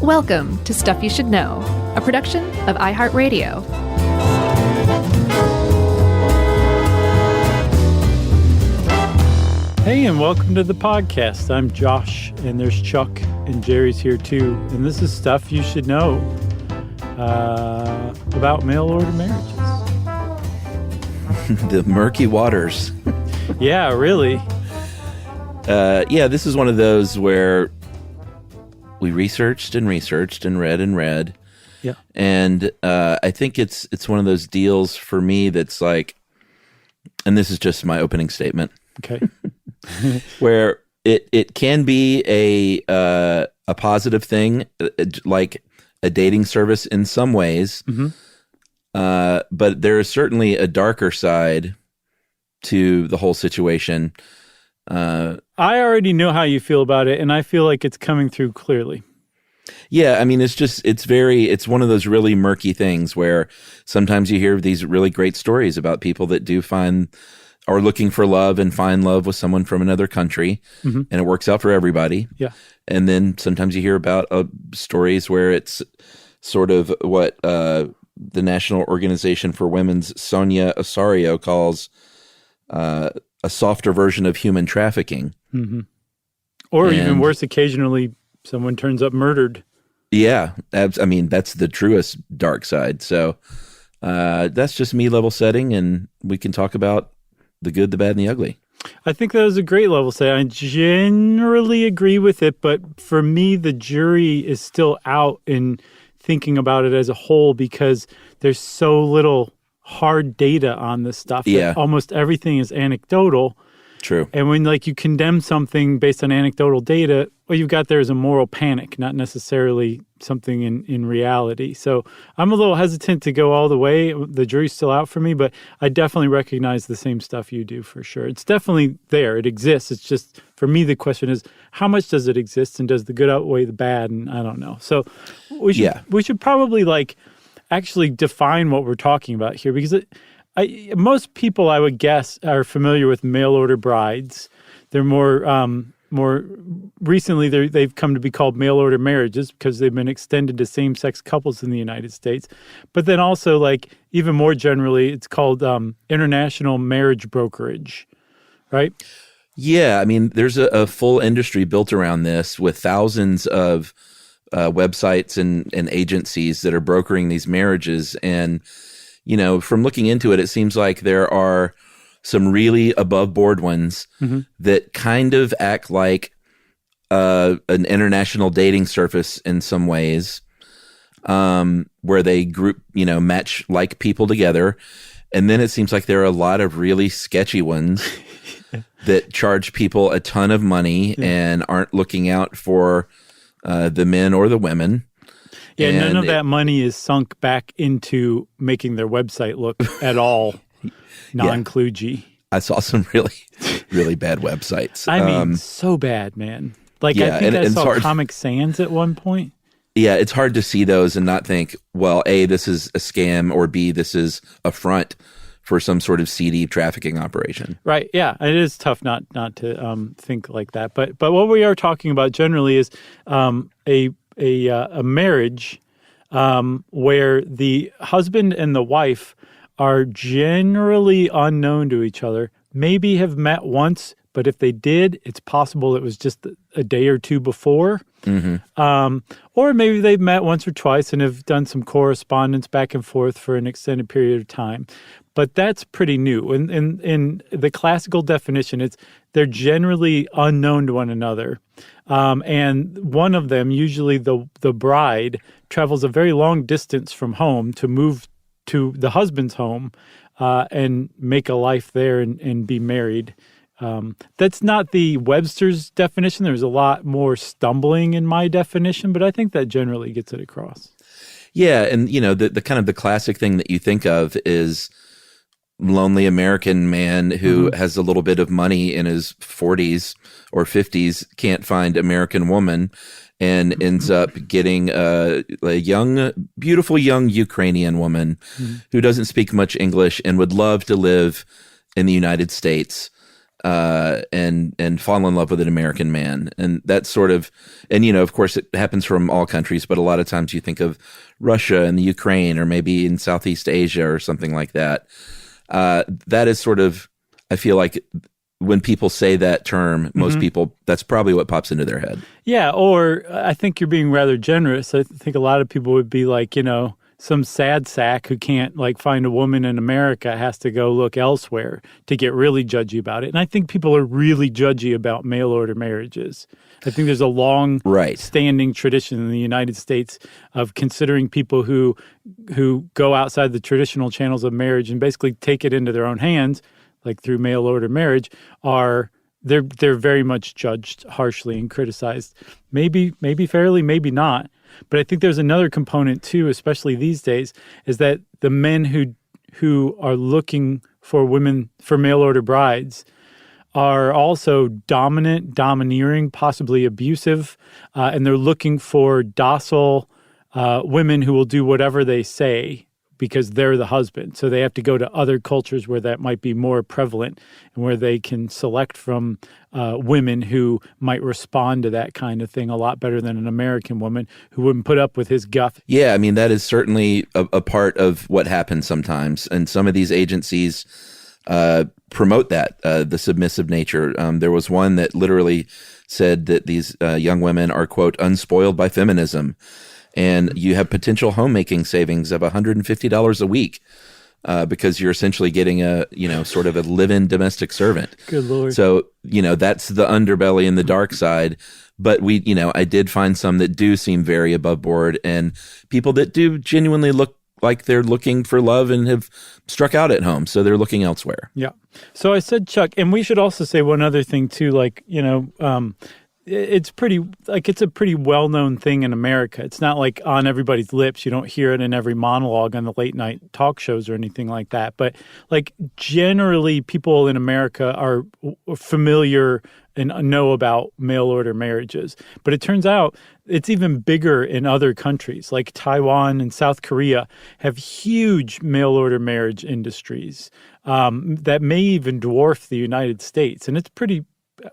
Welcome to Stuff You Should Know, a production of iHeartRadio. Hey, and welcome to the podcast. I'm Josh, and there's Chuck, and Jerry's here too. And this is Stuff You Should Know about mail-order marriages. The murky waters. Yeah, really. This is one of those where we researched and read. Yeah. And I think it's one of those deals for me that's like, and this is just my opening statement. Okay. Where it can be a positive thing, like a dating service in some ways. Mm-hmm. But there is certainly a darker side to the whole situation. I already know how you feel about it, and I feel like it's coming through clearly. Yeah, I mean, it's one of those really murky things where sometimes you hear these really great stories about people that are looking for love and find love with someone from another country, mm-hmm. and it works out for everybody. Yeah. And then sometimes you hear about stories where it's sort of what the National Organization for Women's Sonia Osorio calls a softer version of human trafficking. Mm-hmm. Or even worse, occasionally someone turns up murdered. Yeah. I mean, that's the truest dark side. So that's just me level setting, and we can talk about the good, the bad, and the ugly. I think that was a great level set. I generally agree with it, but for me, the jury is still out in thinking about it as a whole because there's so little hard data on this stuff. Yeah. Almost everything is anecdotal. True. And when you condemn something based on anecdotal data, what you've got there is a moral panic, not necessarily something in reality. So I'm a little hesitant to go all the way. The jury's still out for me, but I definitely recognize the same stuff you do for sure. It's definitely there. It exists. It's just, for me, the question is, how much does it exist, and does the good outweigh the bad? And I don't know. So we should probably actually define what we're talking about here, because most people, I would guess, are familiar with mail-order brides. They're more recently, they've come to be called mail-order marriages because they've been extended to same-sex couples in the United States. But then also, even more generally, it's called international marriage brokerage, right? Yeah, I mean, there's a full industry built around this with thousands of websites and agencies that are brokering these marriages. And, from looking into it, it seems like there are some really above board ones mm-hmm. that kind of act like an international dating service in some ways, where they group, match like people together. And then it seems like there are a lot of really sketchy ones that charge people a ton of money and aren't looking out for the men or the women. Yeah, and none of that money is sunk back into making their website look at all non-kludgy. I saw some really, really bad websites. I mean, so bad, man. I think I saw Comic Sans at one point. Yeah, it's hard to see those and not think, well, A, this is a scam, or B, this is a front for some sort of seedy trafficking operation. Right. Yeah, it is tough not to think like that. But what we are talking about generally is a marriage where the husband and the wife are generally unknown to each other, maybe have met once, but if they did, it's possible it was just a day or two before. Mm-hmm. Or maybe they've met once or twice and have done some correspondence back and forth for an extended period of time. But that's pretty new. In the classical definition, they're generally unknown to one another. And one of them, usually the bride, travels a very long distance from home to move to the husband's home and make a life there and be married. That's not the Webster's definition. There's a lot more stumbling in my definition, but I think that generally gets it across. Yeah, and the kind of the classic thing that you think of is lonely American man who mm-hmm. has a little bit of money in his 40s or 50s, can't find American woman, and ends up getting a beautiful young Ukrainian woman mm-hmm. who doesn't speak much English and would love to live in the United States. and fall in love with an American man. And that's sort of, and, of course it happens from all countries, but a lot of times you think of Russia and the Ukraine, or maybe in Southeast Asia or something like that. That is sort of, I feel like when people say that term, most people, that's probably what pops into their head. Yeah. Or I think you're being rather generous. I think a lot of people would be like, some sad sack who can't find a woman in America has to go look elsewhere to get really judgy about it. And I think people are really judgy about mail order marriages. I think there's a long standing tradition in the United States of considering people who go outside the traditional channels of marriage and basically take it into their own hands, like through mail order marriage, they're very much judged harshly and criticized. Maybe fairly, maybe not. But I think there's another component too, especially these days, is that the men who are looking for women, for mail order brides, are also domineering, possibly abusive, and they're looking for docile women who will do whatever they say because they're the husband. So they have to go to other cultures where that might be more prevalent and where they can select from women who might respond to that kind of thing a lot better than an American woman who wouldn't put up with his guff. Yeah, I mean, that is certainly a part of what happens sometimes. And some of these agencies promote that, the submissive nature. There was one that literally said that these young women are, quote, unspoiled by feminism. And you have potential homemaking savings of $150 a week because you're essentially getting a, sort of a live-in domestic servant. Good Lord. So, that's the underbelly and the dark side. But I did find some that do seem very above board, and people that do genuinely look like they're looking for love and have struck out at home. So they're looking elsewhere. Yeah. So I said, Chuck, and we should also say one other thing too, it's a pretty well-known thing in America. It's not like on everybody's lips. You don't hear it in every monologue on the late night talk shows or anything like that. But generally people in America are familiar and know about mail order marriages. But it turns out it's even bigger in other countries, like Taiwan and South Korea have huge mail order marriage industries that may even dwarf the United States. And it's pretty,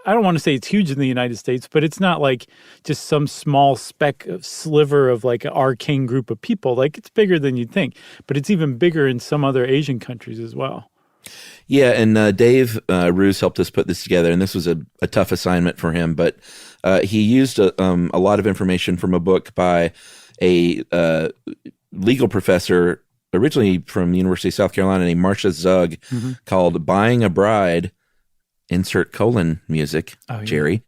I don't want to say it's huge in the United States, but it's not like just some small sliver of an arcane group of people. It's bigger than you'd think, but it's even bigger in some other Asian countries as well. Yeah, and Dave Roos helped us put this together, and this was a tough assignment for him, but he used a lot of information from a book by a legal professor originally from the University of South Carolina named Marcia Zug called Buying a Bride, insert colon music, Jerry,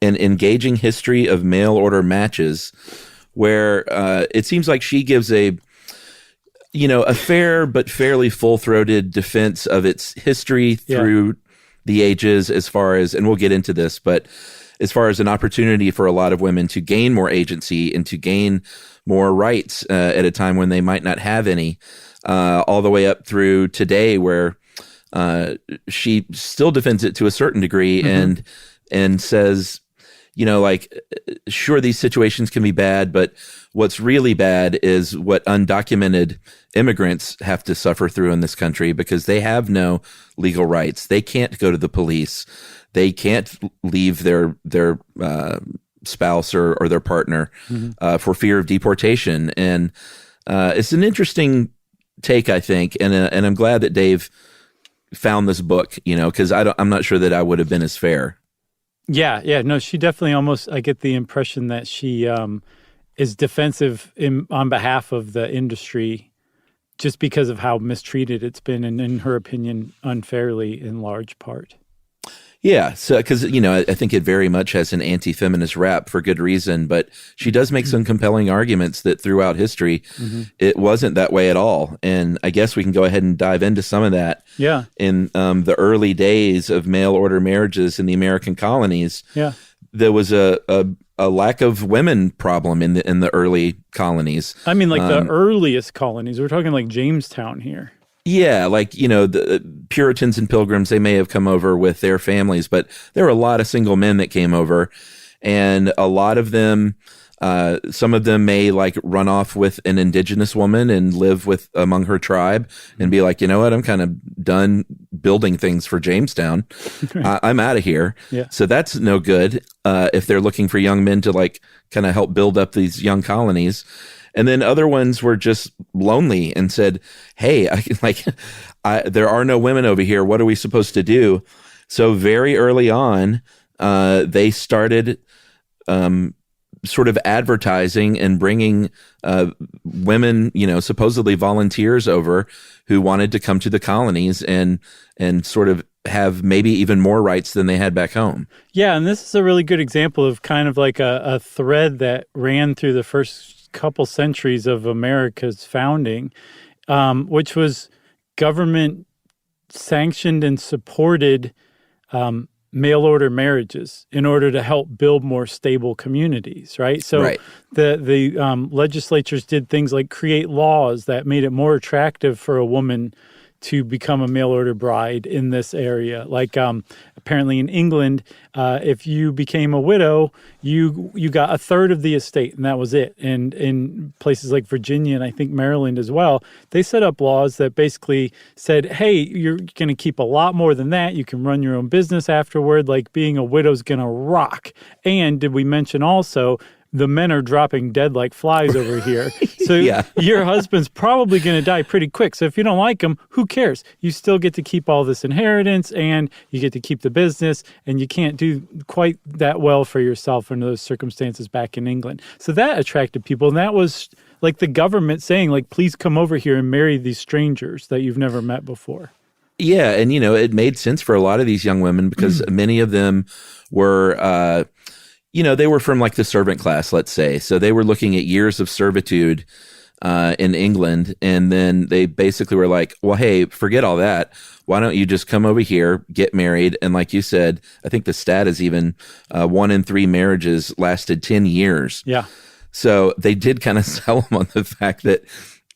an engaging history of mail order matches, where it seems like she gives a fair but fairly full-throated defense of its history through the ages, as far as, and we'll get into this, but as far as an opportunity for a lot of women to gain more agency and to gain more rights at a time when they might not have any, all the way up through today, where she still defends it to a certain degree and says, sure, these situations can be bad, but what's really bad is what undocumented immigrants have to suffer through in this country, because they have no legal rights. They can't go to the police. They can't leave their spouse or their partner for fear of deportation. And it's an interesting take, I think, and I'm glad that Dave found this book, because I'm not sure that I would have been as fair. Yeah. No, she definitely almost, I get the impression that she is defensive on behalf of the industry just because of how mistreated it's been, and in her opinion, unfairly in large part. Yeah, so because I think it very much has an anti-feminist rap for good reason, but she does make some compelling arguments that throughout history it wasn't that way at all, and I guess we can go ahead and dive into some of that. Yeah, in the early days of mail order marriages in the American colonies, there was a lack of women problem in the early colonies. I mean, the earliest colonies. We're talking like Jamestown here. Yeah, the Puritans and Pilgrims, they may have come over with their families, but there were a lot of single men that came over, and a lot of them Some of them may like run off with an indigenous woman and live with among her tribe and be like, you know what, I'm kind of done building things for Jamestown. I'm out of here. Yeah. So that's no good if they're looking for young men to like kind of help build up these young colonies. And then other ones were just lonely and said, hey, there are no women over here. What are we supposed to do? So very early on, they started sort of advertising and bringing women, supposedly volunteers over who wanted to come to the colonies and sort of have maybe even more rights than they had back home. Yeah, and this is a really good example of kind of like a thread that ran through the first couple centuries of America's founding, which was government sanctioned and supported mail order marriages in order to help build more stable communities, right? So right. the legislatures did things like create laws that made it more attractive for a woman to become a mail order bride in this area. Like apparently in England, if you became a widow, you got a third of the estate, and that was it. And in places like Virginia and I think Maryland as well, they set up laws that basically said, hey, you're going to keep a lot more than that. You can run your own business afterward. Like being a widow's going to rock. And did we mention also, the men are dropping dead like flies over here. So yeah. Your husband's probably going to die pretty quick. So if you don't like him, who cares? You still get to keep all this inheritance and you get to keep the business, and you can't do quite that well for yourself under those circumstances back in England. So that attracted people. And that was like the government saying, like, please come over here and marry these strangers that you've never met before. Yeah. And, it made sense for a lot of these young women because many of them were, they were from like the servant class, let's say. So they were looking at years of servitude in England. And then they basically were like, well, hey, forget all that. Why don't you just come over here, get married? And like you said, I think the stat is even 1 in 3 marriages lasted 10 years. Yeah. So they did kind of sell them on the fact that,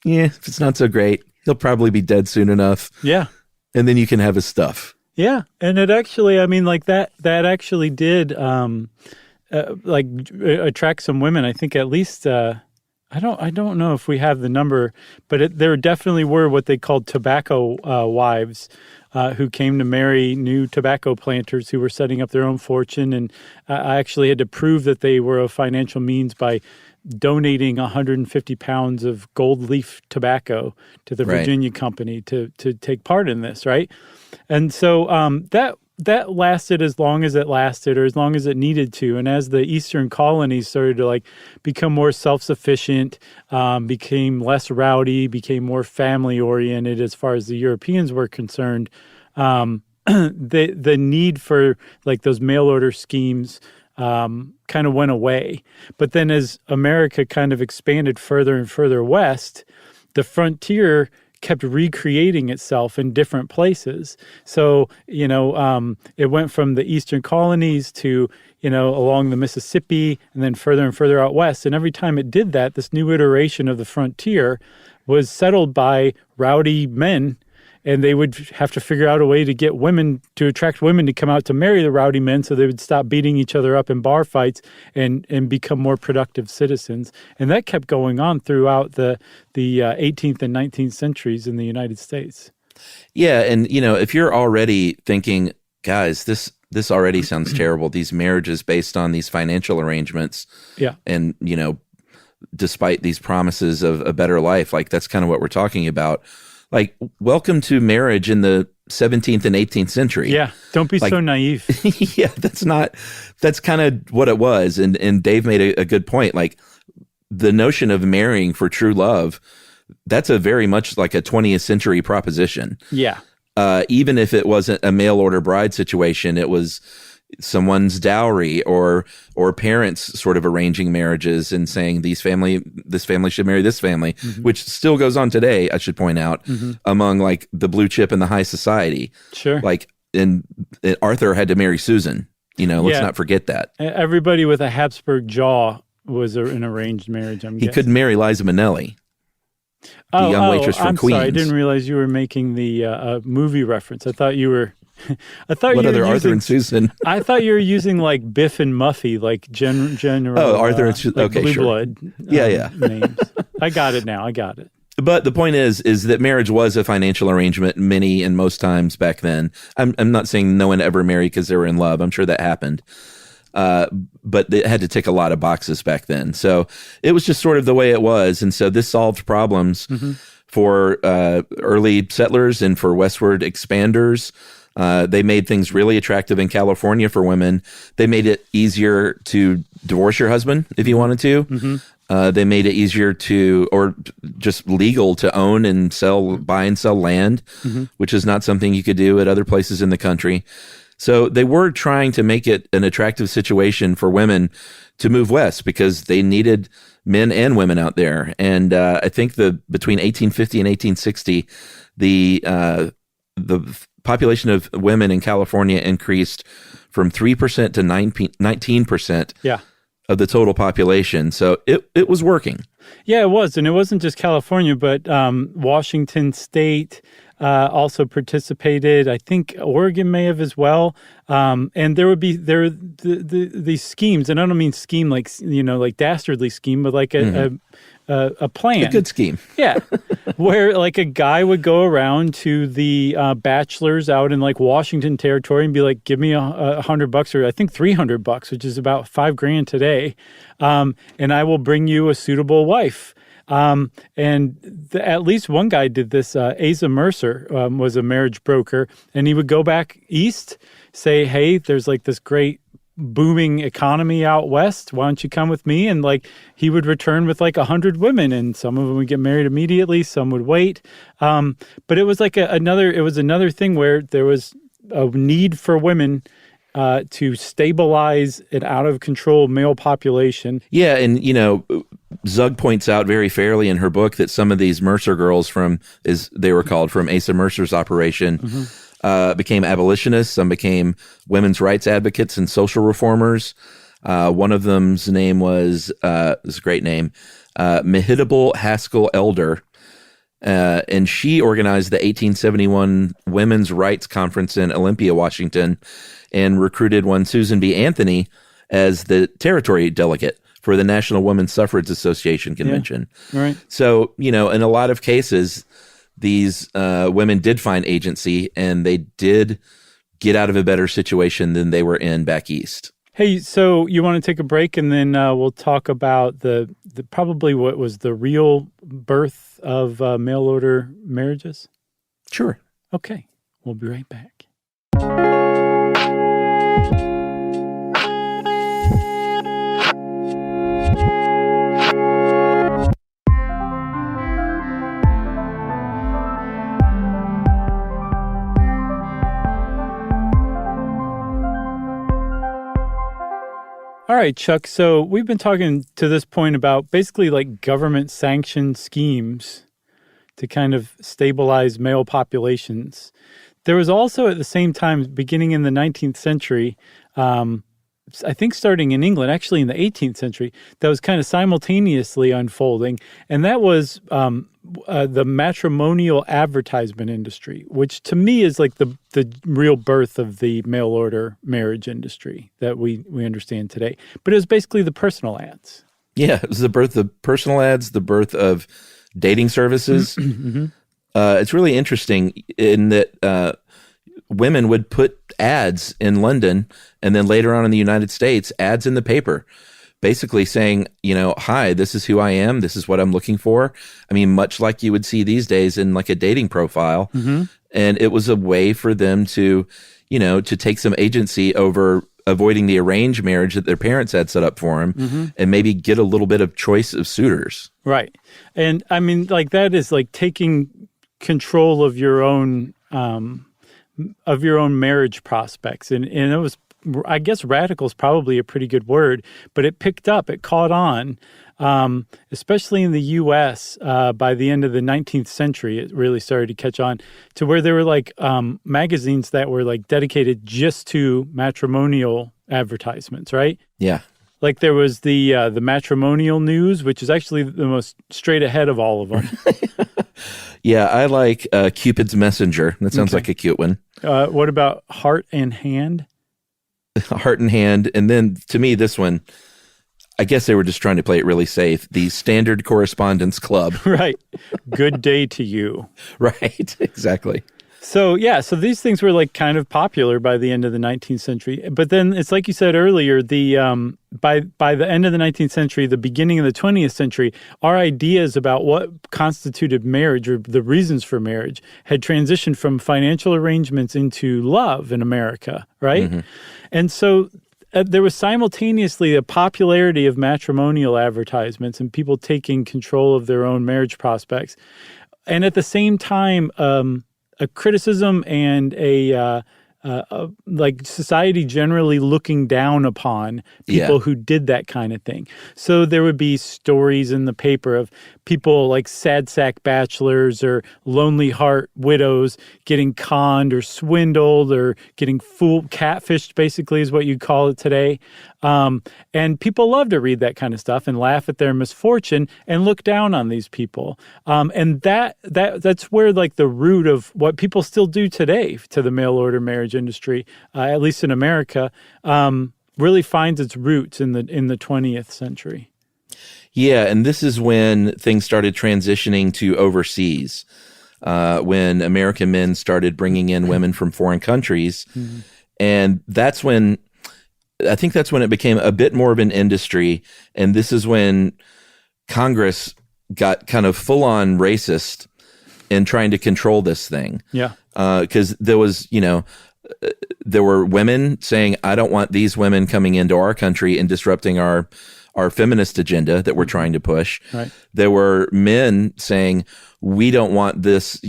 if it's not so great, he'll probably be dead soon enough. Yeah. And then you can have his stuff. Yeah. And it actually, that actually did attract some women. I think at least I don't know if we have the number, but there definitely were what they called tobacco wives who came to marry new tobacco planters who were setting up their own fortune. And I actually had to prove that they were of financial means by donating 150 pounds of gold leaf tobacco to the Virginia company to take part in this, right? And so that lasted as long as it lasted, or as long as it needed to. And as the Eastern colonies started to become more self-sufficient, became less rowdy, became more family-oriented as far as the Europeans were concerned, the need for those mail order schemes kind of went away. But then as America kind of expanded further and further west, the frontier kept recreating itself in different places. So, it went from the eastern colonies to, along the Mississippi and then further and further out west. And every time it did that, this new iteration of the frontier was settled by rowdy men, and they would have to figure out a way to get women, to attract women to come out to marry the rowdy men so they would stop beating each other up in bar fights and become more productive citizens. And that kept going on throughout the 18th and 19th centuries in the United States. Yeah, and, if you're already thinking, guys, this already sounds terrible, these marriages based on these financial arrangements, and, despite these promises of a better life, that's kind of what we're talking about. Welcome to marriage in the 17th and 18th century. Yeah, don't be so naive. Yeah, that's kind of what it was. And Dave made a good point. The notion of marrying for true love, that's a very much like a 20th century proposition. Yeah. Even if it wasn't a mail order bride situation, it was someone's dowry or parents sort of arranging marriages and saying this family should marry this family, which still goes on today, I should point out, among the blue chip and the high society. Sure. And Arthur had to marry Susan, let's not forget that. Everybody with a Habsburg jaw was an arranged marriage, I'm guessing. He couldn't marry Liza Minnelli, the young waitress from Queens. Sorry, I didn't realize you were making the movie reference. I thought you were I thought what you other were Arthur using, and Susan? I thought you were using like Biff and Muffy, like general. Oh, Arthur and Susan. Like Okay, Blue sure. Blood. Yeah. Names. I got it now. I got it. But the point is that marriage was a financial arrangement many and most times back then. I'm not saying no one ever married because they were in love. I'm sure that happened. But it had to tick a lot of boxes back then. So it was just sort of the way it was. And so this solved problems for early settlers and for westward expanders. They made things really attractive in California for women. They made it easier to divorce your husband if you wanted to. They made it easier or just legal to own and buy and sell land, which is not something you could do at other places in the country. So they were trying to make it an attractive situation for women to move west because they needed men and women out there. And I think between 1850 and 1860, the population of women in California increased from 3% to 19%. Yeah. Of the total population. So it was working. Yeah, it was. And it wasn't just California, but Washington State also participated. I think Oregon may have as well. And there would be these schemes, and I don't mean scheme like, like dastardly scheme, but like a plan. A good scheme. Yeah. Where like a guy would go around to the bachelors out in like Washington territory and be like, give me $100 or I think $300, which is about $5,000 today. And I will bring you a suitable wife. At least one guy did this. Asa Mercer was a marriage broker, and he would go back east, say, hey, there's like this great booming economy out west. Why don't you come with me? And like he would return with like 100 women, and some of them would get married immediately. Some would wait. But it was like another thing where there was a need for women to stabilize an out of control male population. Yeah. And, Zug points out very fairly in her book that some of these Mercer girls as they were called, from Asa Mercer's operation, became abolitionists. Some became women's rights advocates and social reformers. One of them's name was, this is a great name, Mehitable Haskell Elder. And she organized the 1871 Women's Rights Conference in Olympia, Washington, and recruited one Susan B. Anthony as the territory delegate for the National Women's Suffrage Association convention. Yeah. Right. So, in a lot of cases, these women did find agency and they did get out of a better situation than they were in back east. Hey, so you want to take a break and then we'll talk about the probably what was the real birth of mail order marriages? Sure. Okay. We'll be right back. All right, Chuck. So we've been talking to this point about basically like government sanctioned schemes to kind of stabilize male populations. There was also at the same time, beginning in the 19th century, I think starting in England, actually in the 18th century, that was kind of simultaneously unfolding. And that was the matrimonial advertisement industry, which to me is like the real birth of the mail order marriage industry that we understand today. But it was basically the personal ads. Yeah, it was the birth of personal ads, the birth of dating services. It's really interesting in that women would put ads in London and then later on in the United States, ads in the paper, basically saying, hi, this is who I am. This is what I'm looking for. I mean, much like you would see these days in like a dating profile. And it was a way for them to, to take some agency over avoiding the arranged marriage that their parents had set up for them and maybe get a little bit of choice of suitors. Right. And I mean, like that is like taking control of your own marriage prospects. And it was, I guess radical is probably a pretty good word, but it picked up, it caught on, especially in the U.S. By the end of the 19th century, it really started to catch on to where there were like magazines that were like dedicated just to matrimonial advertisements, right? Yeah. Like there was the matrimonial news, which is actually the most straight ahead of all of them. Yeah, I like Cupid's Messenger. That sounds like a cute one. What about Heart and Hand? Heart and Hand. And then to me, this one, I guess they were just trying to play it really safe. The Standard Correspondence Club. Right. Good day to you. Right. Exactly. So these things were like kind of popular by the end of the 19th century. But then it's like you said earlier, the by the end of the 19th century, the beginning of the 20th century, our ideas about what constituted marriage or the reasons for marriage had transitioned from financial arrangements into love in America, right? Mm-hmm. And so there was simultaneously a popularity of matrimonial advertisements and people taking control of their own marriage prospects. And at the same time, a criticism and a like society generally looking down upon people who did that kind of thing. So there would be stories in the paper of people like sad sack bachelors or lonely heart widows getting conned or swindled or getting catfished, basically is what you'd call it today. And people love to read that kind of stuff and laugh at their misfortune and look down on these people. And that's where like the root of what people still do today to the mail order marriage industry, at least in America, really finds its roots in the 20th century. Yeah, and this is when things started transitioning to overseas, when American men started bringing in women from foreign countries. Mm-hmm. And I think that's when it became a bit more of an industry. And this is when Congress got kind of full-on racist in trying to control this thing. Yeah. Because there were women saying, I don't want these women coming into our country and disrupting our feminist agenda that we're trying to push. Right. There were men saying, we don't want this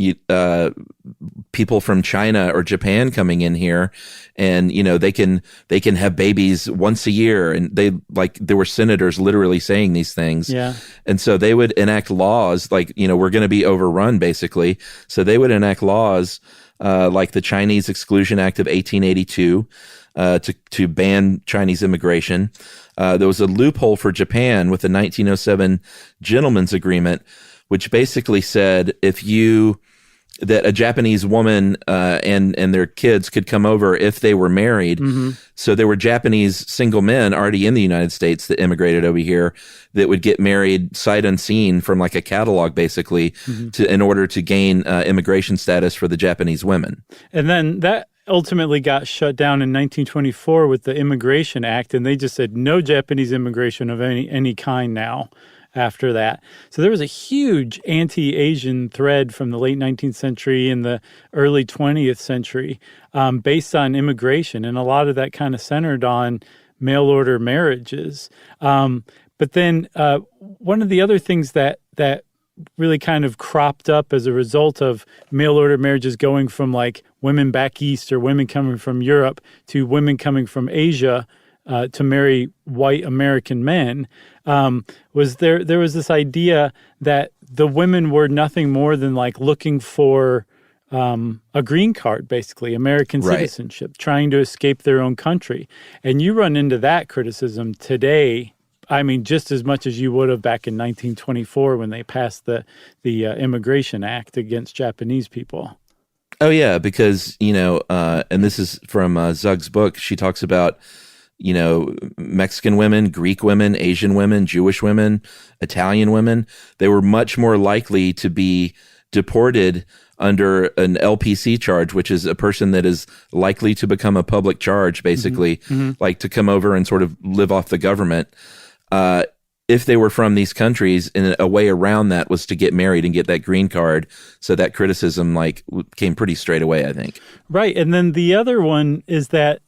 people from China or Japan coming in here, and they can have babies once a year, and there were senators literally saying these things. Yeah. And so they would enact laws like, we're going to be overrun basically. So they would enact laws like the Chinese Exclusion Act of 1882 to ban Chinese immigration. There was a loophole for Japan with the 1907 Gentleman's Agreement, which basically said that a Japanese woman and their kids could come over if they were married. Mm-hmm. So there were Japanese single men already in the United States that immigrated over here that would get married sight unseen from like a catalog, basically, mm-hmm. in order to gain immigration status for the Japanese women. And then that ultimately got shut down in 1924 with the Immigration Act, and they just said no Japanese immigration of any kind now after that. So there was a huge anti-Asian thread from the late 19th century and the early 20th century based on immigration, and a lot of that kind of centered on mail-order marriages. But then one of the other things that really kind of cropped up as a result of mail-order marriages going from like women back east or women coming from Europe to women coming from Asia to marry white American men, was there was this idea that the women were nothing more than like looking for a green card, basically, American citizenship, trying to escape their own country. And you run into that criticism today, I mean, just as much as you would have back in 1924 when they passed the Immigration Act against Japanese people. Oh, yeah, because, and this is from Zug's book, she talks about, Mexican women, Greek women, Asian women, Jewish women, Italian women. They were much more likely to be deported under an LPC charge, which is a person that is likely to become a public charge, basically, like to come over and sort of live off the government. If they were from these countries, and a way around that was to get married and get that green card. So that criticism came pretty straight away, I think. Right. And then the other one is that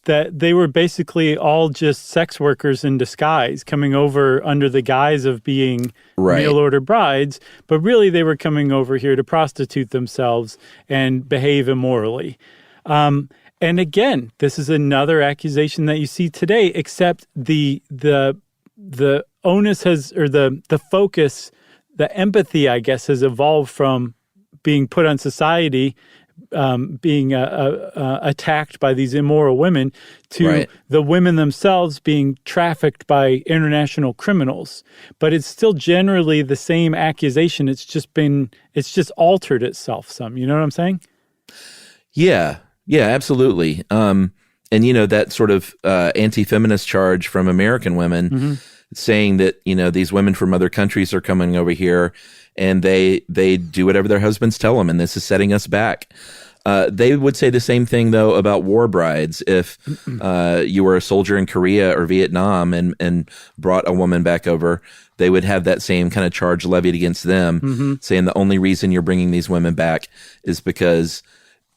they were basically all just sex workers in disguise coming over under the guise of being mail-order brides, but really they were coming over here to prostitute themselves and behave immorally. And again, this is another accusation that you see today, except the onus has, or the focus, the empathy, I guess, has evolved from being put on society being attacked by these immoral women to the women themselves being trafficked by international criminals. But it's still generally the same accusation. It's just altered itself some. You know what I'm saying? Yeah, absolutely. And that sort of anti-feminist charge from American women saying that these women from other countries are coming over here and they do whatever their husbands tell them, and this is setting us back. They would say the same thing, though, about war brides. If you were a soldier in Korea or Vietnam and brought a woman back over, they would have that same kind of charge levied against them, saying the only reason you're bringing these women back is because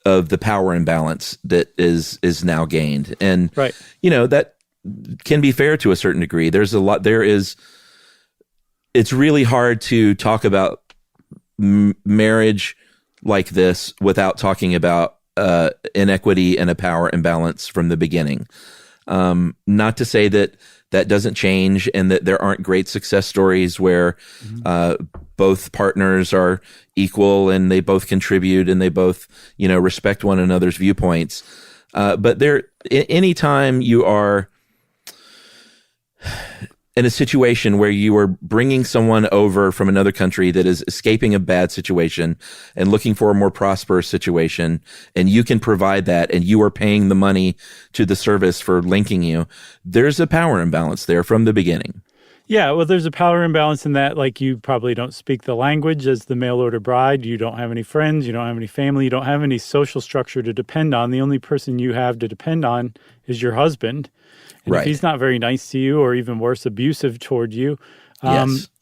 of the power imbalance that is now gained. And, that can be fair to a certain degree. It's really hard to talk about marriage like this without talking about inequity and a power imbalance from the beginning. Not to say that doesn't change and that there aren't great success stories where both partners are equal and they both contribute and they both, respect one another's viewpoints. But anytime you are in a situation where you are bringing someone over from another country that is escaping a bad situation and looking for a more prosperous situation, and you can provide that and you are paying the money to the service for linking you, there's a power imbalance there from the beginning. Yeah, well, there's a power imbalance in that, like, you probably don't speak the language as the mail order bride. You don't have any friends. You don't have any family. You don't have any social structure to depend on. The only person you have to depend on is your husband. And if he's not very nice to you, or even worse, abusive toward you,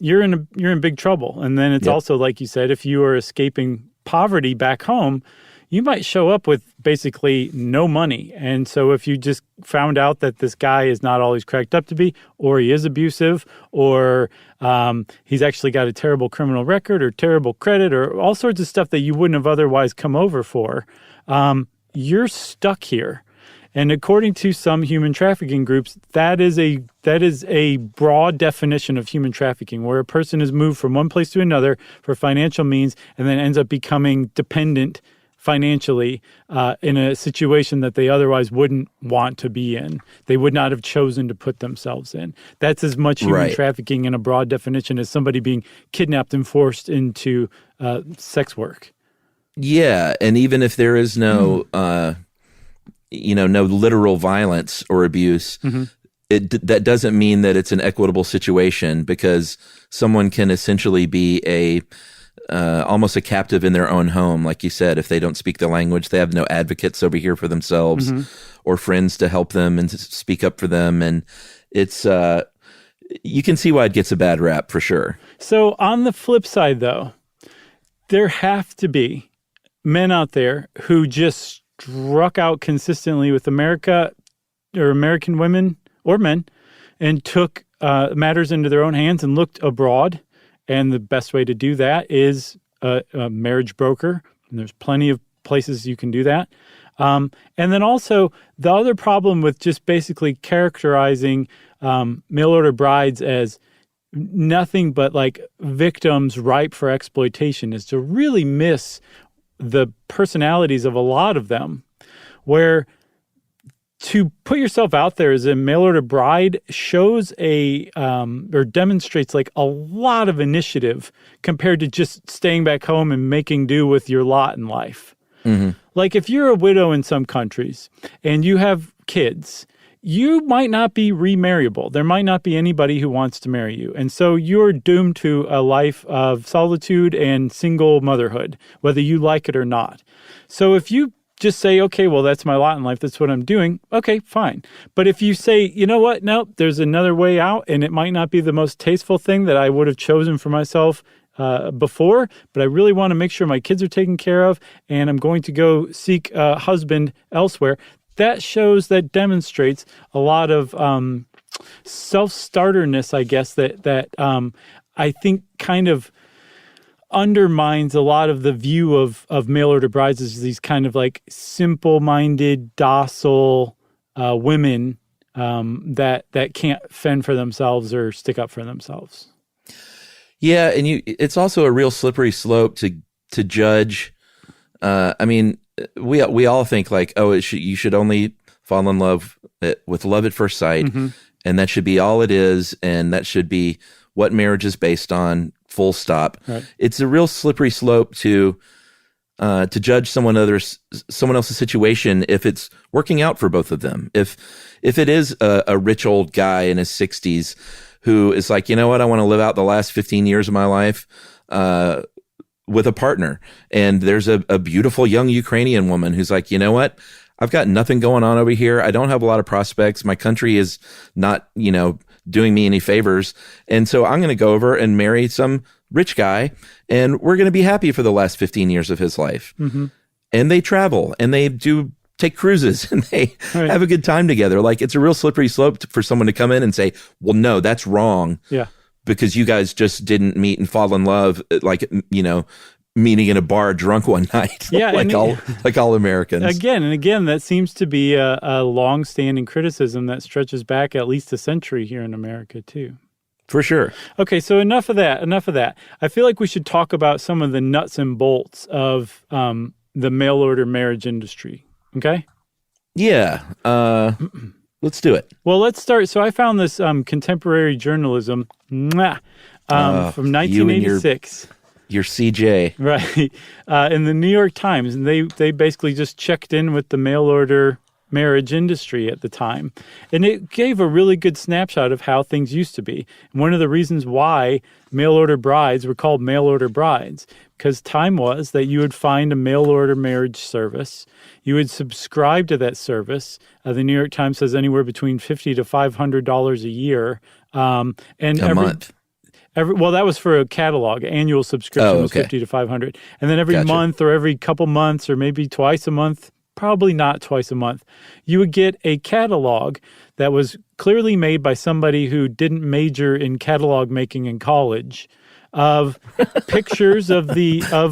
you're in big trouble. And then it's also, like you said, if you are escaping poverty back home, you might show up with basically no money. And so if you just found out that this guy is not all he's cracked up to be, or he is abusive, or he's actually got a terrible criminal record or terrible credit or all sorts of stuff that you wouldn't have otherwise come over for, you're stuck here. And according to some human trafficking groups, that is a broad definition of human trafficking, where a person is moved from one place to another for financial means and then ends up becoming dependent financially in a situation that they otherwise wouldn't want to be in. They would not have chosen to put themselves in. That's as much human trafficking in a broad definition as somebody being kidnapped and forced into sex work. Yeah, and even if there is no no literal violence or abuse, that doesn't mean that it's an equitable situation, because someone can essentially be almost a captive in their own home. Like you said, if they don't speak the language, they have no advocates over here for themselves or friends to help them and to speak up for them. And it's, you can see why it gets a bad rap for sure. So on the flip side, though, there have to be men out there who just struck out consistently with America or American women or men and took matters into their own hands and looked abroad. And the best way to do that is a marriage broker. And there's plenty of places you can do that. And then also the other problem with just basically characterizing mail order brides as nothing but like victims ripe for exploitation is to really miss the personalities of a lot of them, where to put yourself out there as a mail order bride shows or demonstrates like a lot of initiative compared to just staying back home and making do with your lot in life. Like if you're a widow in some countries and you have kids, you might not be remarriable. There might not be anybody who wants to marry you. And so you're doomed to a life of solitude and single motherhood, whether you like it or not. So if you just say, okay, well, that's my lot in life, that's what I'm doing, okay, fine. But if you say, you know what, no, there's another way out, and it might not be the most tasteful thing that I would have chosen for myself before, but I really want to make sure my kids are taken care of, and I'm going to go seek a husband elsewhere, that demonstrates a lot of self-starterness, I guess, that I think kind of undermines a lot of the view of mail order brides as these kind of like simple-minded, docile women that can't fend for themselves or stick up for themselves. Yeah, and it's also a real slippery slope to judge. I mean, we all think like, oh, you should only fall in love with love at first sight, and that should be all it is, and that should be what marriage is based on. Full stop. Right. It's a real slippery slope to judge someone else's situation if it's working out for both of them. If it is a rich old guy in his 60s who is like, you know what, I want to live out the last 15 years of my life with a partner, and there's a beautiful young Ukrainian woman who's like, you know what, I've got nothing going on over here. I don't have a lot of prospects. My country is not, doing me any favors. And so I'm going to go over and marry some rich guy, and we're going to be happy for the last 15 years of his life. Mm-hmm. And they travel, and they take cruises, and they have a good time together. Like, it's a real slippery slope for someone to come in and say, well, no, that's wrong. Yeah. Because you guys just didn't meet and fall in love, like, meeting in a bar drunk one night. Yeah, like all Americans. Again, that seems to be a long-standing criticism that stretches back at least a century here in America, too. For sure. Okay, so enough of that. I feel like we should talk about some of the nuts and bolts of the mail-order marriage industry, okay? Yeah, let's do it. Well, let's start. So I found this contemporary journalism from 1986. Your CJ. Right. In the New York Times. And they basically just checked in with the mail-order marriage industry at the time. And it gave a really good snapshot of how things used to be. And one of the reasons why mail-order brides were called mail-order brides, because time was that you would find a mail-order marriage service. You would subscribe to that service. The New York Times says anywhere between $50 to $500 a year. And a month. Well, that was for a catalog. Annual subscription was $50 to $500, and then every month or every couple months or maybe twice a month, probably not twice a month, you would get a catalog that was clearly made by somebody who didn't major in catalog making in college, of pictures of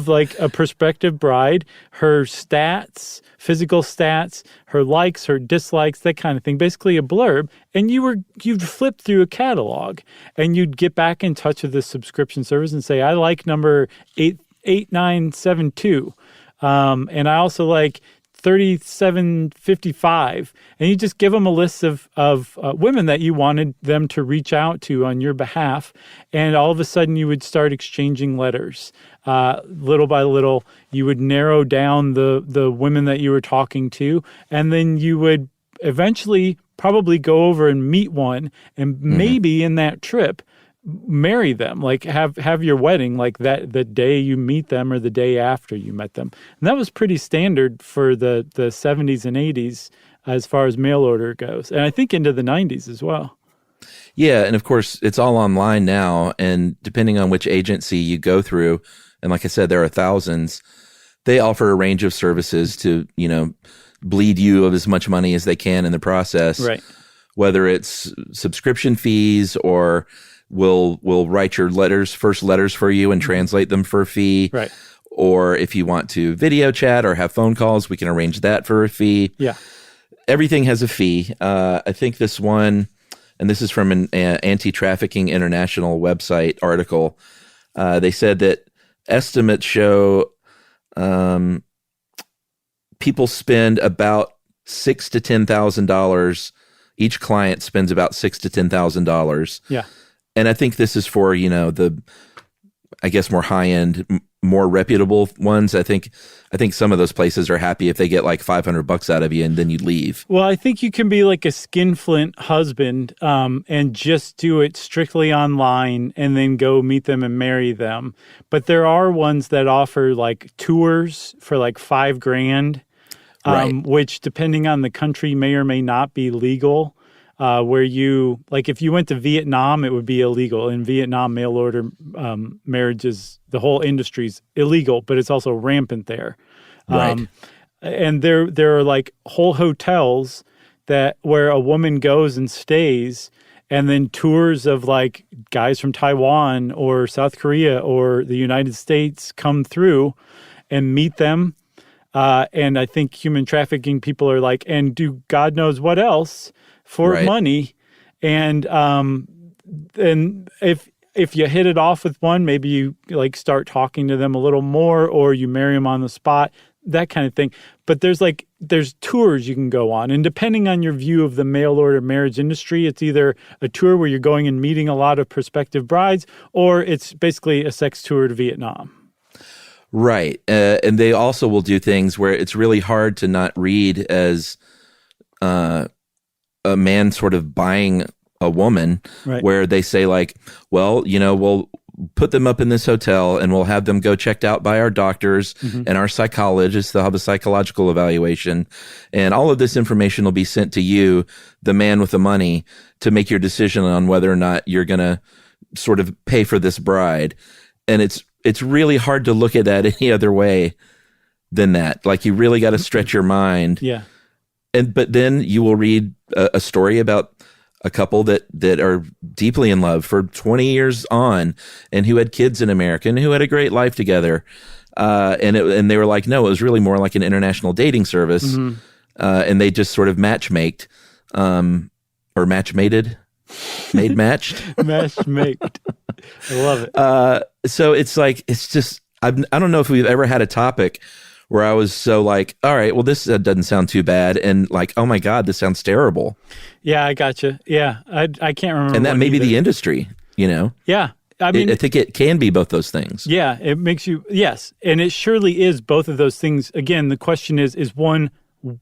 like a prospective bride, her stats, physical stats, her likes, her dislikes, that kind of thing, basically a blurb. And you'd flip through a catalog and you'd get back in touch with the subscription service and say, I like number 8972. And I also like 3755, and you just give them a list of women that you wanted them to reach out to on your behalf, and all of a sudden you would start exchanging letters. Little by little, you would narrow down the women that you were talking to, and then you would eventually probably go over and meet one, and maybe in that trip marry them, like have your wedding like that the day you meet them or the day after you met them. And that was pretty standard for the 70s and 80s as far as mail order goes, and I think into the 90s as well. Yeah, and of course it's all online now, and depending on which agency you go through, and like I said, there are thousands, they offer a range of services to bleed you of as much money as they can in the process, right? Whether it's subscription fees or we'll write your first letters for you and translate them for a fee. Right. Or if you want to video chat or have phone calls, we can arrange that for a fee. Yeah. Everything has a fee. I think this one, and this is from an Anti-Trafficking International website article, they said that estimates show people spend about $6,000 to $10,000. Each client spends about $6,000 to $10,000. Yeah. And I think this is for, the, I guess, more high-end, more reputable ones. I think some of those places are happy if they get like $500 out of you and then you leave. Well, I think you can be like a skinflint husband and just do it strictly online and then go meet them and marry them. But there are ones that offer like tours for like $5,000, right, which depending on the country may or may not be legal. Where you, like if you went to Vietnam, it would be illegal. In Vietnam, mail order marriages, the whole industry's illegal, but it's also rampant there. Right. And there are like whole hotels where a woman goes and stays, and then tours of like guys from Taiwan or South Korea or the United States come through and meet them. And I think human trafficking people are like, and do God knows what else for money. And if you hit it off with one, maybe you like start talking to them a little more, or you marry them on the spot. that kind of thing. But there's tours you can go on. And depending on your view of the mail order marriage industry, it's either a tour where you're going and meeting a lot of prospective brides, or it's basically a sex tour to Vietnam. Right. And they also will do things where it's really hard to not read as a man sort of buying a woman, right, where they say like, well, we'll put them up in this hotel and we'll have them go checked out by our doctors and our psychologists. They'll have a psychological evaluation, and all of this information will be sent to you, the man with the money, to make your decision on whether or not you're going to sort of pay for this bride. And it's really hard to look at that any other way than that. Like, you really got to stretch your mind. Yeah. But then you will read a story about a couple that are deeply in love for 20 years on, and who had kids in America and who had a great life together. And they were like, no, it was really more like an international dating service. And they just sort of matchmaked, or matchmated, made matched. Matchmaked. I love it. So it's like, it's just, I don't know if we've ever had a topic where I was so like, all right, well, this doesn't sound too bad, and like, oh my God, this sounds terrible. Yeah, I gotcha. Yeah, I can't remember. And that may be either. the industry, Yeah, I mean, I think it can be both those things. Yeah, it makes you, yes, and it surely is both of those things. Again, the question is one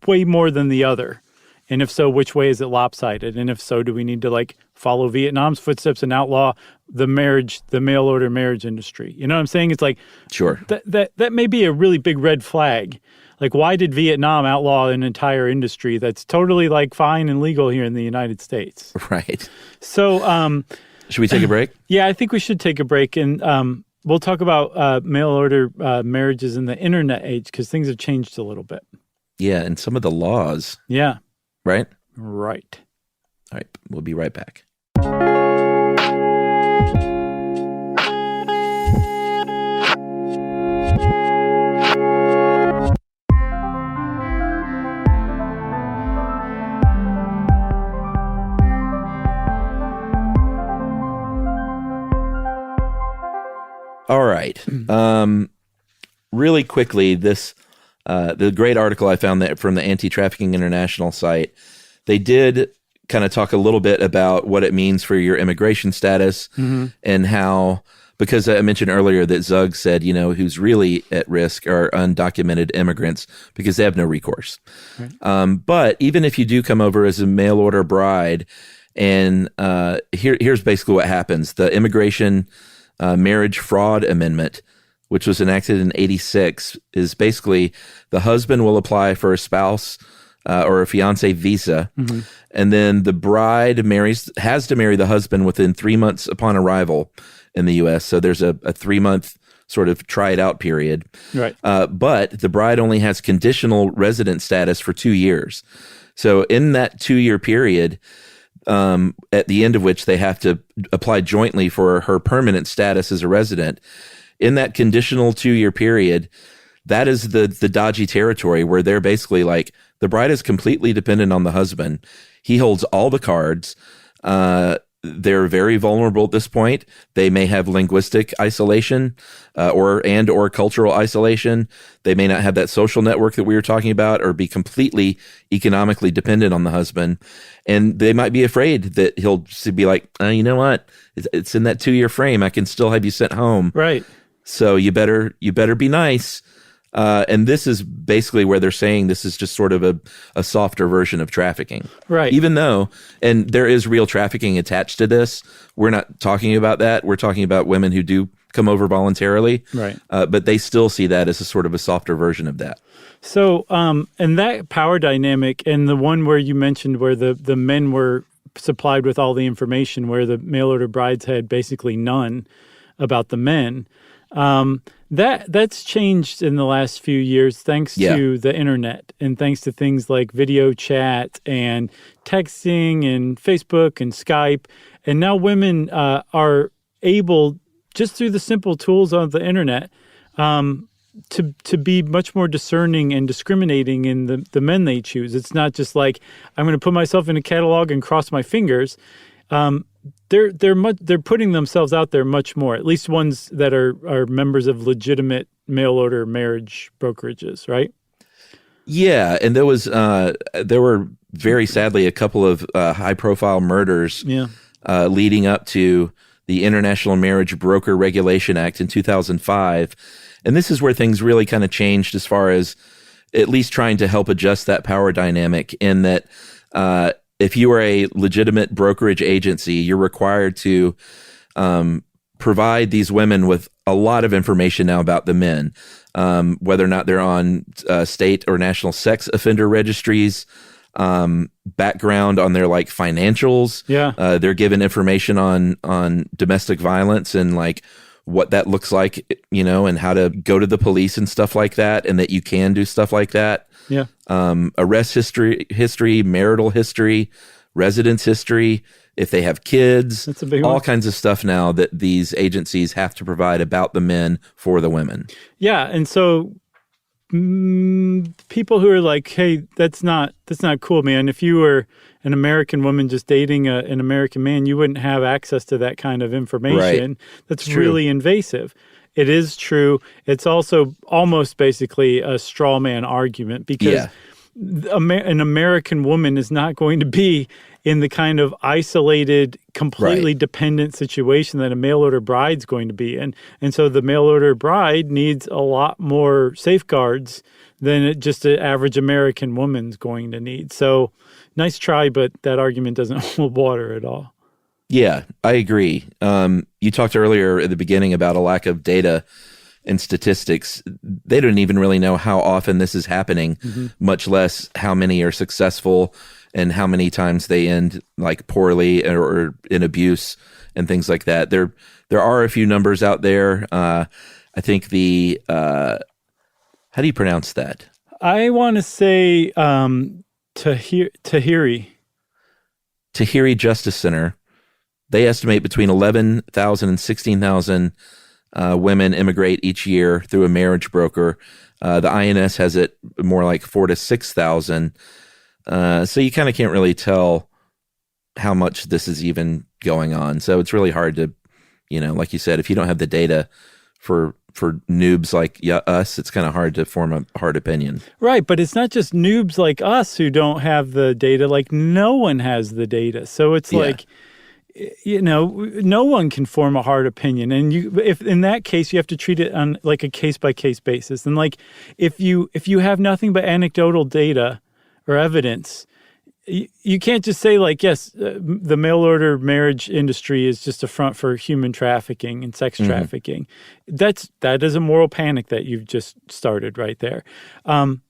way more than the other? And if so, which way is it lopsided? And if so, do we need to like follow Vietnam's footsteps and outlaw the mail order marriage industry? You know what I'm saying? It's like, sure, that may be a really big red flag. Like, why did Vietnam outlaw an entire industry that's totally like fine and legal here in the United States? Right. So, should we take a break? Yeah, I think we should take a break, and we'll talk about mail order marriages in the internet age, because things have changed a little bit. Yeah, and some of the laws. Yeah. Right? Right. All right, we'll be right back. All right. Really quickly, the great article I found that from the Anti-Trafficking International site, they did kind of talk a little bit about what it means for your immigration status, and how, because I mentioned earlier that Zug said, who's really at risk are undocumented immigrants, because they have no recourse. Right. But even if you do come over as a mail order bride, and here's basically what happens. The Immigration Marriage Fraud Amendment, which was enacted in 1986, is basically the husband will apply for a spouse or a fiancé visa, and then the bride has to marry the husband within 3 months upon arrival in the U.S. So there's a 3-month sort of try it out period. Right. But the bride only has conditional resident status for 2 years. So in that 2-year period, at the end of which they have to apply jointly for her permanent status as a resident, in that conditional 2-year period, that is the dodgy territory where they're basically like, the bride is completely dependent on the husband. He holds all the cards. They're very vulnerable at this point. They may have linguistic isolation or cultural isolation. They may not have that social network that we were talking about, or be completely economically dependent on the husband. And they might be afraid that he'll be like, you know what? It's in that 2-year frame. I can still have you sent home. Right. So you better be nice. And this is basically where they're saying this is just sort of a softer version of trafficking. Right. Even though, and there is real trafficking attached to this, we're not talking about that. We're talking about women who do come over voluntarily. Right. But they still see that as a sort of a softer version of that. So, and that power dynamic, and the one where you mentioned where the men were supplied with all the information, where the mail order brides had basically none about the men, that's changed in the last few years thanks to the internet, and thanks to things like video chat and texting and Facebook and Skype. And now women are able, just through the simple tools of the internet, to be much more discerning and discriminating in the men they choose. It's not just like, I'm going to put myself in a catalog and cross my fingers. they're putting themselves out there much more. At least ones that are members of legitimate mail order marriage brokerages, right? Yeah, and there were very sadly a couple of high profile murders leading up to the International Marriage Broker Regulation Act in 2005. And this is where things really kind of changed as far as at least trying to help adjust that power dynamic, in that if you are a legitimate brokerage agency, you're required to provide these women with a lot of information now about the men, whether or not they're on state or national sex offender registries, background on their like financials. Yeah. They're given information on domestic violence and like what that looks like, and how to go to the police and stuff like that, and that you can do stuff like that. Yeah. Arrest history, marital history, residence history, if they have kids, that's a big all one. kinds of stuff now that these agencies have to provide about the men for the women. Yeah. And so people who are like, hey, that's not cool, man. If you were an American woman just dating an American man, you wouldn't have access to that kind of information. Right. That's really invasive. It is true. It's also almost basically a straw man argument, because an American woman is not going to be in the kind of isolated, completely dependent situation that a mail order bride's going to be in. And so the mail order bride needs a lot more safeguards than just an average American woman's going to need. So nice try, but that argument doesn't hold water at all. Yeah, I agree. You talked earlier at the beginning about a lack of data and statistics. They don't even really know how often this is happening, much less how many are successful and how many times they end like poorly or in abuse and things like that. There are a few numbers out there. I think the how do you pronounce that? I want to say Tahiri Justice Center. They estimate between 11,000 and 16,000 women immigrate each year through a marriage broker. The INS has it more like 4,000 to 6,000. So you kind of can't really tell how much this is even going on. So it's really hard to, like you said, if you don't have the data for noobs like us, it's kind of hard to form a hard opinion. Right, but it's not just noobs like us who don't have the data. Like, no one has the data. So it's like, no one can form a hard opinion. And if in that case, you have to treat it on like a case-by-case basis. And like, if you have nothing but anecdotal data or evidence, you can't just say like, yes, the mail order marriage industry is just a front for human trafficking and sex trafficking. That is a moral panic that you've just started right there.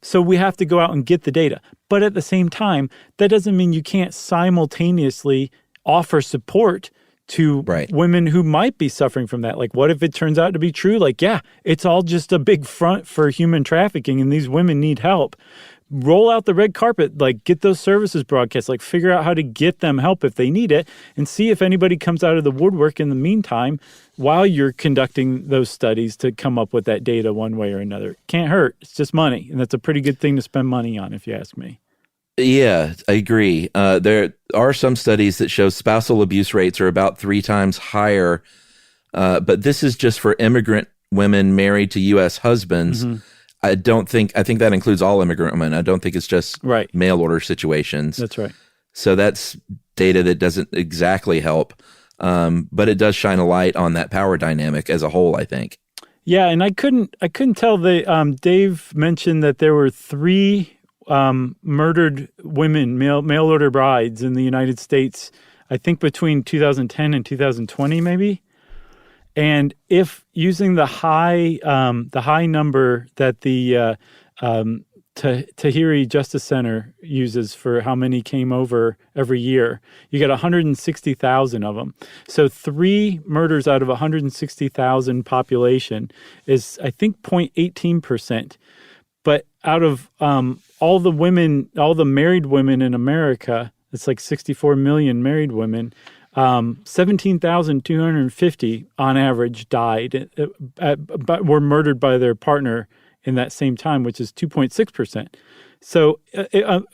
So we have to go out and get the data. But at the same time, that doesn't mean you can't simultaneously offer support to women who might be suffering from that. Like, what if it turns out to be true? Like, yeah, it's all just a big front for human trafficking and these women need help. Roll out the red carpet, like get those services broadcast, like figure out how to get them help if they need it, and see if anybody comes out of the woodwork in the meantime while you're conducting those studies to come up with that data one way or another. Can't hurt. It's just money, and that's a pretty good thing to spend money on, if you ask me. Yeah, I agree. There are some studies that show spousal abuse rates are about 3 times higher, but this is just for immigrant women married to U.S. husbands. I think that includes all immigrant women. I don't think it's just mail order situations. That's right. So that's data that doesn't exactly help, but it does shine a light on that power dynamic as a whole, I think. Yeah, and I couldn't tell. Dave mentioned that there were 3 murdered women, mail order brides in the United States, I think between 2010 and 2020, maybe. And if using the high number that the Tahiri Justice Center uses for how many came over every year, you get 160,000 of them. So 3 murders out of 160,000 population is, I think, 0.18%. But out of all the married women in America, it's like 64 million married women. 17,250 on average died, but were murdered by their partner in that same time, which is 2.6%. So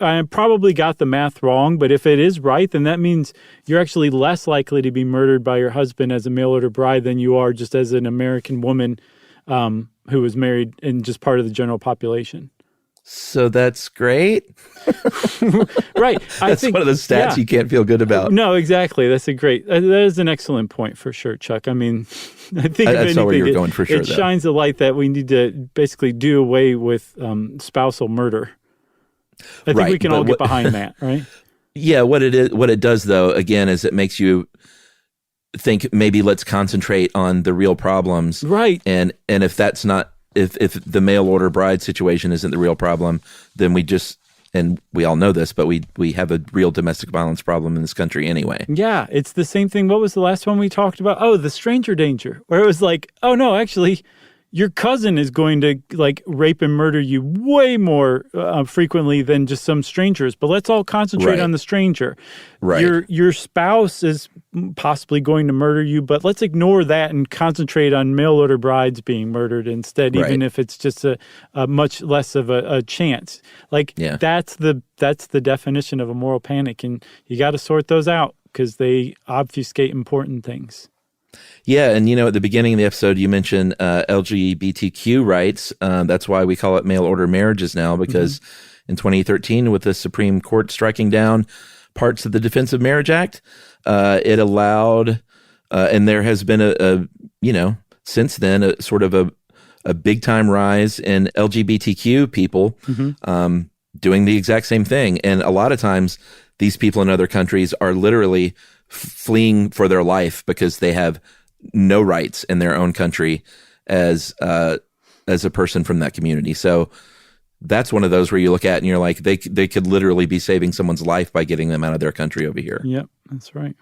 I probably got the math wrong, but if it is right, then that means you're actually less likely to be murdered by your husband as a mail-order bride than you are just as an American woman who was married and just part of the general population. So that's great. Right. That's one of the stats you can't feel good about. No, exactly. That is an excellent point for sure, Chuck. I mean, I think I saw where you were going for sure. It shines a light that we need to basically do away with spousal murder. I think we can all get behind that, right? Yeah, what it does though, again, is it makes you think maybe let's concentrate on the real problems. Right. And if that's not if the mail order bride situation isn't the real problem, then and we all know this, but we have a real domestic violence problem in this country anyway. Yeah, it's the same thing. What was the last one we talked about? Oh, the stranger danger, where it was like, oh no, actually, your cousin is going to like rape and murder you way more frequently than just some strangers. But let's all concentrate on the stranger. Right. Your spouse is possibly going to murder you, but let's ignore that and concentrate on mail order brides being murdered instead, even if it's just a much less of a chance. Like that's the definition of a moral panic, and you got to sort those out because they obfuscate important things. Yeah, and at the beginning of the episode, you mentioned LGBTQ rights. That's why we call it mail order marriages now, because in 2013, with the Supreme Court striking down parts of the Defense of Marriage Act, it allowed, and there has been since then, a sort of a big time rise in LGBTQ people doing the exact same thing. And a lot of times, these people in other countries are literally fleeing for their life because they have no rights in their own country as a person from that community. So that's one of those where you look at and you're like, they could literally be saving someone's life by getting them out of their country over here. Yep, that's right.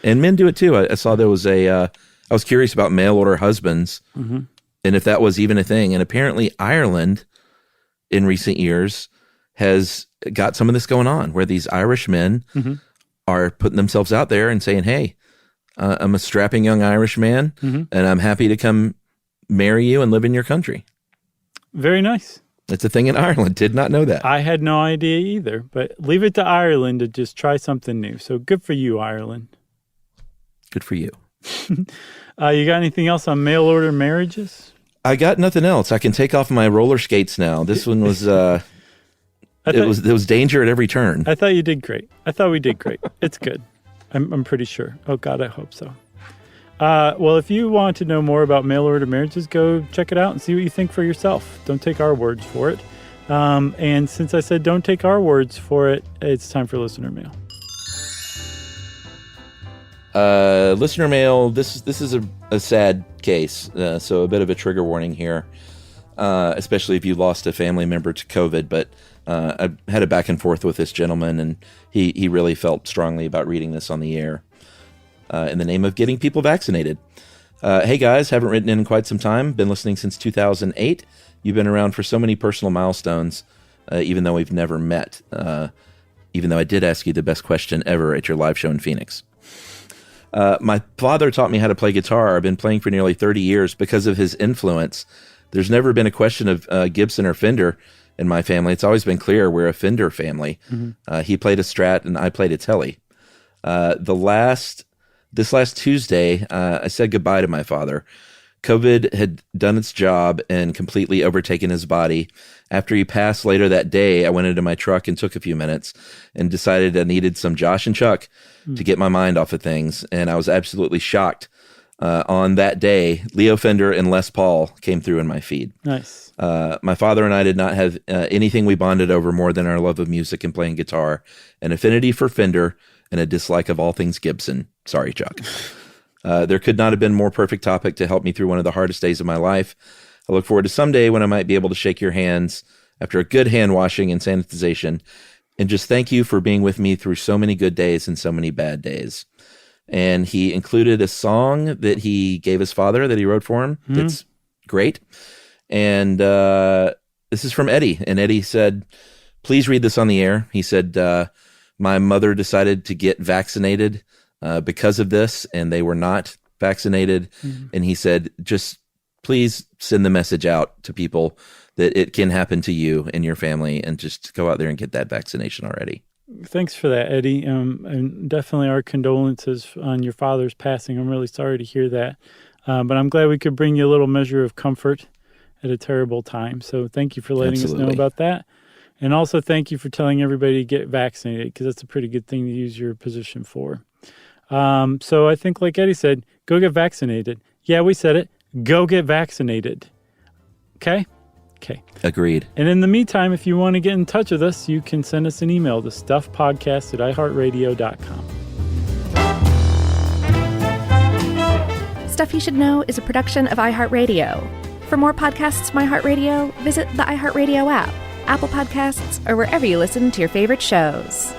And men do it too. I saw there was I was curious about mail order husbands and if that was even a thing. And apparently Ireland in recent years has got some of this going on where these Irish men are putting themselves out there and saying, hey, I'm a strapping young Irish man and I'm happy to come marry you and live in your country. Very nice. It's a thing in Ireland. Did not know that. I had no idea either, but leave it to Ireland to just try something new. So good for you, Ireland. Good for you. You got anything else on mail order marriages? I got nothing else. I can take off my roller skates now. This one was... there was danger at every turn. I thought you did great. I thought we did great. It's good. I'm pretty sure. Oh, God, I hope so. Well, if you want to know more about mail order marriages, go check it out and see what you think for yourself. Don't take our words for it. And since I said don't take our words for it, it's time for listener mail. Listener mail, this is a sad case, so a bit of a trigger warning here, especially if you lost a family member to COVID, but I had a back and forth with this gentleman, and he really felt strongly about reading this on the air in the name of getting people vaccinated. Hey guys, haven't written in quite some time. Been listening since 2008. You've been around for so many personal milestones, even though we've never met. Even though I did ask you the best question ever at your live show in Phoenix. My father taught me how to play guitar. I've been playing for nearly 30 years because of his influence. There's never been a question of Gibson or Fender in my family. It's always been clear we're a Fender family. He played a Strat and I played a Tele. This last Tuesday, I said goodbye to my father. COVID had done its job and completely overtaken his body. After he passed later that day, I went into my truck and took a few minutes and decided I needed some Josh and Chuck to get my mind off of things. And I was absolutely shocked. On that day, Leo Fender and Les Paul came through in my feed. Nice. My father and I did not have anything we bonded over more than our love of music and playing guitar, an affinity for Fender, and a dislike of all things Gibson. Sorry, Chuck. There could not have been a more perfect topic to help me through one of the hardest days of my life. I look forward to someday when I might be able to shake your hands after a good hand washing and sanitization, and just thank you for being with me through so many good days and so many bad days. And he included a song that he gave his father that he wrote for him. That's great. And this is from Eddie. And Eddie said, please read this on the air. He said, my mother decided to get vaccinated because of this, and they were not vaccinated. And he said, just please send the message out to people that it can happen to you and your family, and just go out there and get that vaccination already. Thanks for that, Eddie. And definitely our condolences on your father's passing. I'm really sorry to hear that. But I'm glad we could bring you a little measure of comfort at a terrible time. So thank you for letting us know about that. And also thank you for telling everybody to get vaccinated, because that's a pretty good thing to use your position for. So I think, like Eddie said, go get vaccinated. Yeah, we said it. Go get vaccinated. Okay? Okay. Agreed. And in the meantime, if you want to get in touch with us, you can send us an email to stuffpodcast@iheartradio.com. Stuff You Should Know is a production of iHeartRadio. For more podcasts from iHeartRadio, visit the iHeartRadio app, Apple Podcasts, or wherever you listen to your favorite shows.